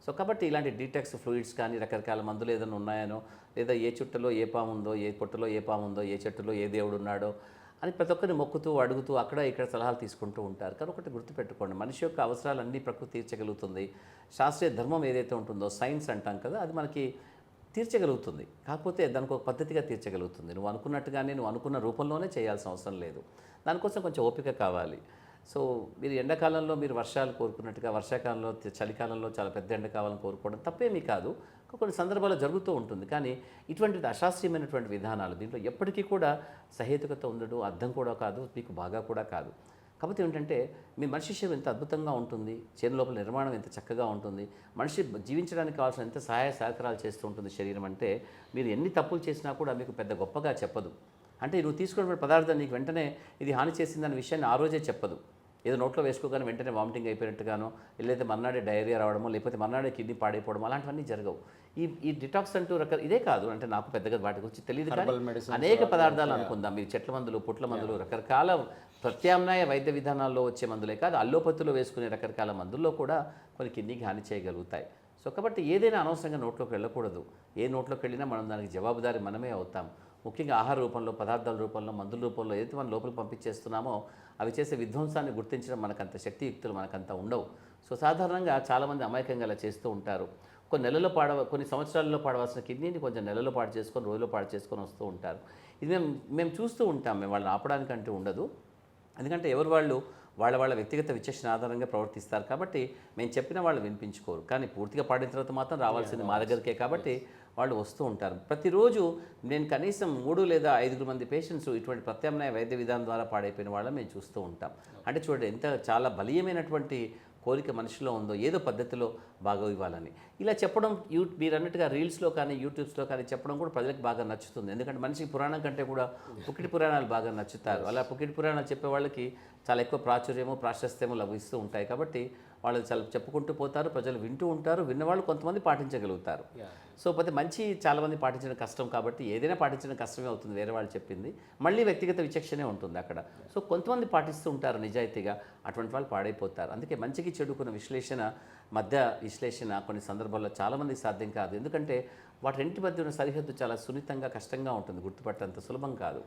So కాబట్టి ఇలాంటి detox fluids కానీ రకరకాల మందులు ఏదైనా ఉన్నాయనో, లేదా ఏ చుట్టలో ఏ పాము ఉందో, ఏ పుట్టలో ఏ పాము ఉందో, ఏ చెట్టులో ఏ దేవుడు ఉన్నాడో అని ప్రతి ఒక్కరిని మొక్కుతూ అడుగుతూ అక్కడ ఇక్కడ సలహాలు తీసుకుంటూ ఉంటారు. కానీ ఒకటి గుర్తుపెట్టుకోండి, మనిషి యొక్క అవసరాలన్నీ ప్రకృతి తీర్చగలుగుతుంది. శాస్త్రీయ ధర్మం ఏదైతే ఉంటుందో, సైన్స్ అంటాం కదా, అది మనకి తీర్చగలుగుతుంది. కాకపోతే దానికి ఒక పద్ధతిగా తీర్చగలుగుతుంది. నువ్వు అనుకున్నట్టుగానే నువ్వు అనుకున్న రూపంలోనే చేయాల్సిన అవసరం లేదు. దానికోసం కొంచెం ఓపిక కావాలి. సో మీరు ఎండాకాలంలో మీరు వర్షాలు కోరుకున్నట్టుగా, వర్షాకాలంలో చలికాలంలో చాలా పెద్ద ఎండ కావాలని కోరుకోవడం తప్పేమీ కాదు. కొన్ని సందర్భాల్లో జరుగుతూ ఉంటుంది. కానీ ఇటువంటి అశాస్త్రీయమైనటువంటి విధానాలు దీంట్లో ఎప్పటికీ కూడా సహేతుకత ఉండదు, అర్థం కూడా కాదు, మీకు బాగా కూడా కాదు. కాబట్టి ఏంటంటే మీ మనిషి శరీరం ఎంత అద్భుతంగా ఉంటుంది, చేను లోపల నిర్మాణం ఎంత చక్కగా ఉంటుంది, మనిషి జీవించడానికి కావాల్సిన ఎంత సహాయ సహకారాలు చేస్తూ ఉంటుంది శరీరం. అంటే మీరు ఎన్ని తప్పులు చేసినా కూడా మీకు పెద్ద గొప్పగా చెప్పదు. అంటే నువ్వు తీసుకున్న పదార్థం నీకు వెంటనే ఇది హాని చేసిందన్న విషయాన్ని ఆ రోజే చెప్పదు. ఏదో నోట్లో వేసుకోగానే వెంటనే వామిటింగ్ అయిపోయినట్టుగానో, లేకపోతే మర్నాడే డయేరియా రావడమో, లేకపోతే మర్నాడే కిడ్నీ పాడైపోవడం, అలాంటివన్నీ జరగవు. ఈ డిటాక్స్ అంటూ ఇదే కాదు, అంటే నాకు పెద్దగా వాటి గురించి తెలియదు. కానీ అనేక పదార్థాలు అనుకుందాం, మీరు చెట్ల మందులు, పుట్ల మందులు, రకరకాల ప్రత్యామ్నాయ వైద్య విధానాల్లో వచ్చే మందులే కాదు, అల్లోపతిలో వేసుకునే రకరకాల మందుల్లో కూడా కొన్ని కిడ్నీకి హాని చేయగలుగుతాయి. సో కాబట్టి ఏదైనా అనవసరంగా నోట్లోకి వెళ్ళకూడదు. ఏ నోట్లోకి వెళ్ళినా మనం దానికి జవాబుదారి మనమే అవుతాం. ముఖ్యంగా ఆహార రూపంలో, పదార్థాల రూపంలో, మందుల రూపంలో ఏదైతే మనం లోపలికి పంపించేస్తున్నామో అవి చేసే విధ్వంసాన్ని గుర్తించడం మనకంత శక్తియుక్తులు మనకంత ఉండవు. సో సాధారణంగా చాలామంది అమాయకంగా అలా చేస్తూ ఉంటారు. కొన్ని సంవత్సరాల్లో పాడవలసిన కిడ్నీని కొంచెం నెలలో పాడు చేసుకొని, రోజులో పాడు చేసుకొని వస్తూ ఉంటారు. ఇది మేము చూస్తూ ఉంటాం. మేము వాళ్ళని ఆపడానికంటూ ఉండదు. ఎందుకంటే ఎవరు వాళ్ళ వ్యక్తిగత విచక్షణ ఆధారంగా ప్రవర్తిస్తారు. కాబట్టి మేము చెప్పిన వాళ్ళు వినిపించుకోరు. కానీ పూర్తిగా పాడిన తర్వాత మాత్రం రావాల్సింది మా దగ్గరికే. కాబట్టి వాళ్ళు వస్తూ ఉంటారు. ప్రతిరోజు నేను కనీసం 3 లేదా 5 మంది పేషెంట్స్ ఇటువంటి ప్రత్యామ్నాయ వైద్య విధానం ద్వారా పాడైపోయిన వాళ్ళని మేము చూస్తూ ఉంటాం. అంటే చూడండి ఎంత చాలా బలీయమైనటువంటి కోరిక మనిషిలో ఉందో ఏదో పద్ధతిలో బాగా ఇవ్వాలని. ఇలా చెప్పడం మీరు అన్నట్టుగా రీల్స్లో కానీ యూట్యూబ్స్లో కానీ చెప్పడం కూడా ప్రజలకు బాగా నచ్చుతుంది. ఎందుకంటే మనిషికి పురాణం కంటే కూడా పుకిటి పురాణాలు బాగా నచ్చుతారు. అలా పుకిటి పురాణాలు చెప్పే వాళ్ళకి చాలా ఎక్కువ ప్రాచుర్యము, ప్రాశస్త్యము లభిస్తూ ఉంటాయి. కాబట్టి వాళ్ళు చాలా చెప్పుకుంటూ పోతారు, ప్రజలు వింటూ ఉంటారు, విన్నవాళ్ళు కొంతమంది పాటించగలుగుతారు. సో మంచి చాలామంది పాటించడం కష్టం. కాబట్టి ఏదైనా పాటించడం కష్టమే అవుతుంది, వేరే వాళ్ళు చెప్పింది. మళ్ళీ వ్యక్తిగత విచక్షణే ఉంటుంది అక్కడ. సో కొంతమంది పాటిస్తూ ఉంటారు నిజాయితీగా, అటువంటి వాళ్ళు పాడైపోతారు. అందుకే మంచికి చెడుకున్న విశ్లేషణ కొన్ని సందర్భాల్లో చాలామందికి సాధ్యం కాదు. ఎందుకంటే వాటి రెంటి మధ్య ఉన్న సరిహద్దు చాలా సున్నితంగా, కష్టంగా ఉంటుంది, గుర్తుపట్టేంత సులభం కాదు.